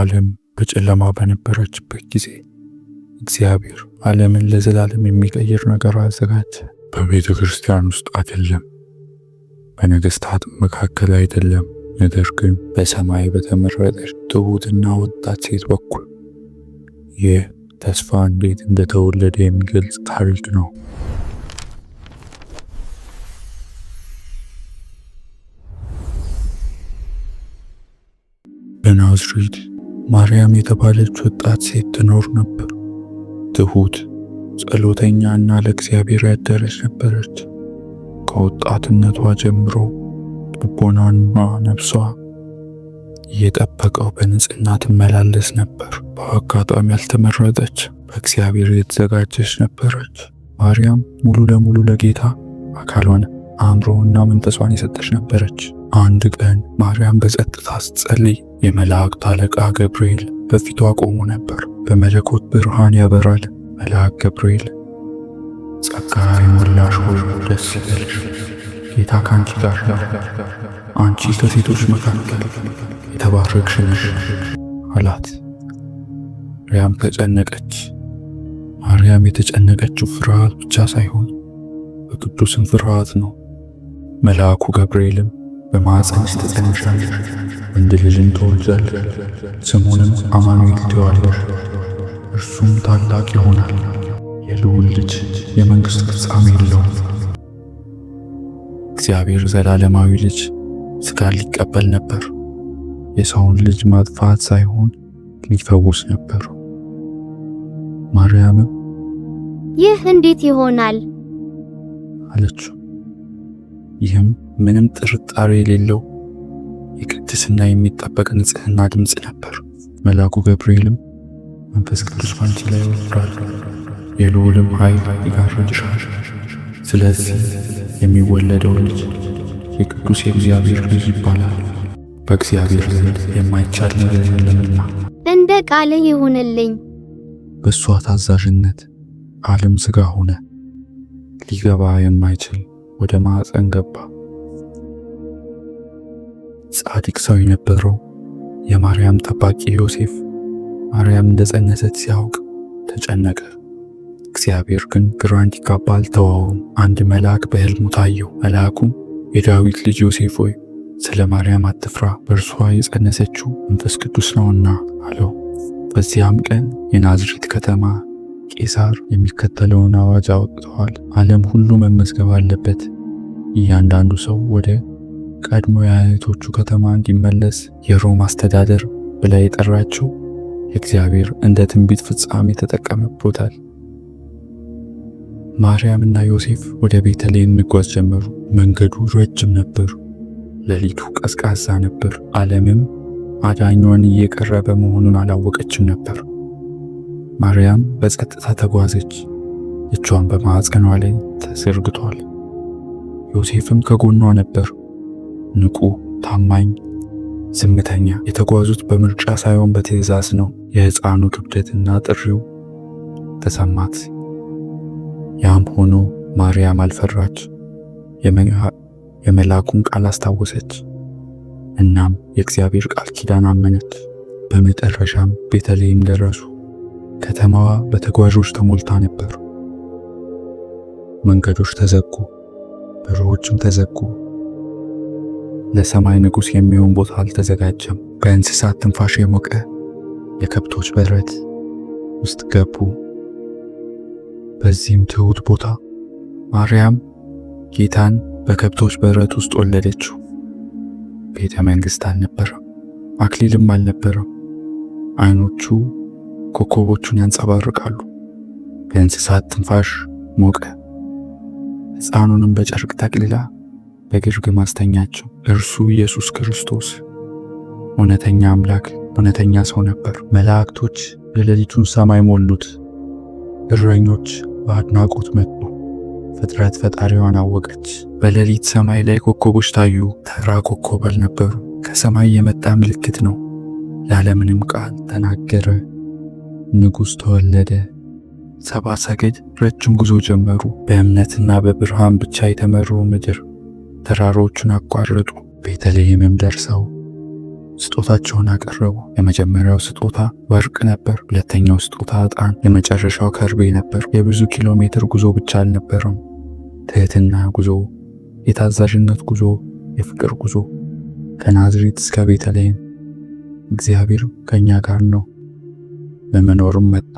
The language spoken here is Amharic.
ዓለም በጨለማ በነበረችበት ጊዜ እግዚአብሔር ዓለምን ለዘላለም የሚቀይር ነገር አዘጋጀ። በቤተ ክርስቲያን ውስጥ አይደለም፣ በነገስታት መካከል አይደለም፣ ነገር ግን በሰማይ በተመረጠች ትሁትና ወጣት ሴት በኩል። ይህ ተስፋ እንዴት እንደተወለደ የሚገልጽ ታሪክ ነው። በናዝሬት ማርያም የተባለች ወጣት ሴት ትኖር ነበር። ትሁት፣ ጸሎተኛ እና ለእግዚአብሔር ያደረች ነበረች። ከወጣትነቷ ጀምሮ ልቦናና ነፍሷ እየጠበቀው በንጽህና ትመላለስ ነበር። በአጋጣሚ ያልተመረጠች፣ በእግዚአብሔር የተዘጋጀች ነበረች። ማርያም ሙሉ ለሙሉ ለጌታ አካሏን፣ አእምሮና መንፈሷን የሰጠች ነበረች። አንድ ቀን ማርያም በጸጥታ ስትጸልይ የመላእክት አለቃ ገብርኤል በፊቷ ቆሞ ነበር። በመለኮት ብርሃን ያበራል። መልአክ ገብርኤል ጸጋ የሞላሽ ሆይ ደስ ይበልሽ፣ ጌታ ካንቺ ጋር ነው፣ አንቺ ከሴቶች መካከል የተባረክሽ ነሽ አላት። ማርያም ተጨነቀች። ማርያም የተጨነቀችው ፍርሃት ብቻ ሳይሆን በቅዱስም ፍርሃት ነው። መልአኩ ገብርኤልም በማኅፀንሽ ትጸንሻለሽ፣ ወንድ ልጅን ትወልጃለሽ፣ ስሙንም አማኑኤል ትዪዋለሽ፣ እርሱም ታላቅ ይሆናል፣ የልዑል ልጅ፣ የመንግሥት ፍጻሜ የለውም። እግዚአብሔር ዘላለማዊ ልጅ ሥጋን ሊቀበል ነበር። የሰውን ልጅ ማጥፋት ሳይሆን ሊፈውስ ነበር። ማርያምም ይህ እንዴት ይሆናል አለችው። ይህም ምንም ጥርጣሬ የሌለው የቅድስና የሚጠበቅ ንጽሕና ድምፅ ነበር። መልአኩ ገብርኤልም መንፈስ ቅዱስ ባንቺ ላይ ይወርዳል፣ የልዑልም ኃይል ይጋርድሻል፣ ስለዚህ የሚወለደው ልጅ የቅዱስ የእግዚአብሔር ልጅ ይባላል፣ በእግዚአብሔር ዘንድ የማይቻል ነገር የለምና። እንደ ቃልህ ይሁንልኝ። በእሷ ታዛዥነት ዓለም ሥጋ ሆነ። ሊገባ የማይችል ወደ ማኅፀን ገባ። ጻድቅ ሰው የነበረው የማርያም ጠባቂ ዮሴፍ ማርያም እንደጸነሰች ሲያውቅ ተጨነቀ። እግዚአብሔር ግን ግራ እንዲጋባ አልተወውም። አንድ መልአክ በሕልሙ ታየው። መልአኩም የዳዊት ልጅ ዮሴፍ ሆይ ስለ ማርያም አትፍራ፣ በእርሷ የጸነሰችው መንፈስ ቅዱስ ነውና አለው። በዚያም ቀን የናዝሬት ከተማ ቄሳር የሚከተለውን አዋጅ አውጥተዋል። ዓለም ሁሉ መመዝገብ አለበት። እያንዳንዱ ሰው ወደ ቀድሞ የአያቶቹ ከተማ እንዲመለስ የሮም አስተዳደር ብላ የጠራችው እግዚአብሔር እንደ ትንቢት ፍጻሜ ተጠቀመቦታል። ማርያም እና ዮሴፍ ወደ ቤተልሔም መጓዝ ጀመሩ። መንገዱ ረጅም ነበር። ሌሊቱ ቀዝቃዛ ነበር። ዓለምም አዳኟን እየቀረበ መሆኑን አላወቀችም ነበር። ማርያም በጸጥታ ተጓዘች። እጇን በማኅፀኗ ላይ ተዘርግቷል። ዮሴፍም ከጎኗ ነበር። ንቁ፣ ታማኝ፣ ዝምተኛ። የተጓዙት በምርጫ ሳይሆን በትእዛዝ ነው። የሕፃኑ ክብደትና ጥሪው ተሰማት። ያም ሆኖ ማርያም አልፈራች። የመልአኩን ቃል አስታወሰች። እናም የእግዚአብሔር ቃል ኪዳን አመነች። በመጨረሻም ቤተልሔም ደረሱ። ከተማዋ በተጓዦች ተሞልታ ነበር። መንገዶች ተዘጉ፣ በሮችም ተዘጉ። ለሰማይ ንጉሥ የሚሆን ቦታ አልተዘጋጀም። በእንስሳት ትንፋሽ የሞቀ የከብቶች በረት ውስጥ ገቡ። በዚህም ትሁት ቦታ ማርያም ጌታን በከብቶች በረት ውስጥ ወለደችው። ቤተ መንግሥት አልነበረም፣ አክሊልም አልነበረም። ዓይኖቹ ኮከቦቹን ያንጸባርቃሉ። በእንስሳት ትንፋሽ ሞቀ። ሕፃኑንም በጨርቅ ጠቅልላ በግርግም አስተኛቸው። እርሱ ኢየሱስ ክርስቶስ እውነተኛ አምላክ፣ እውነተኛ ሰው ነበር። መላእክቶች የሌሊቱን ሰማይ ሞሉት። እረኞች በአድናቆት መጡ። ፍጥረት ፈጣሪዋን አወቀች። በሌሊት ሰማይ ላይ ኮከቦች ታዩ። ተራ ኮከብ አልነበሩ። ከሰማይ የመጣ ምልክት ነው። ያለምንም ቃል ተናገረ። ንጉሥ ተወለደ። ሰብአ ሰገል ረጅም ጉዞ ጀመሩ። በእምነትና በብርሃን ብቻ የተመራው ምድር ተራሮቹን አቋረጡ። ቤተልሔምም ደርሰው ስጦታቸውን አቀረቡ። የመጀመሪያው ስጦታ ወርቅ ነበር። ሁለተኛው ስጦታ ዕጣን፣ የመጨረሻው ከርቤ ነበር። የብዙ ኪሎ ሜትር ጉዞ ብቻ አልነበረም። ትህትና ጉዞ፣ የታዛዥነት ጉዞ፣ የፍቅር ጉዞ። ከናዝሬት እስከ ቤተልሔም እግዚአብሔር ከኛ ጋር ነው። ለመኖርም መጣ።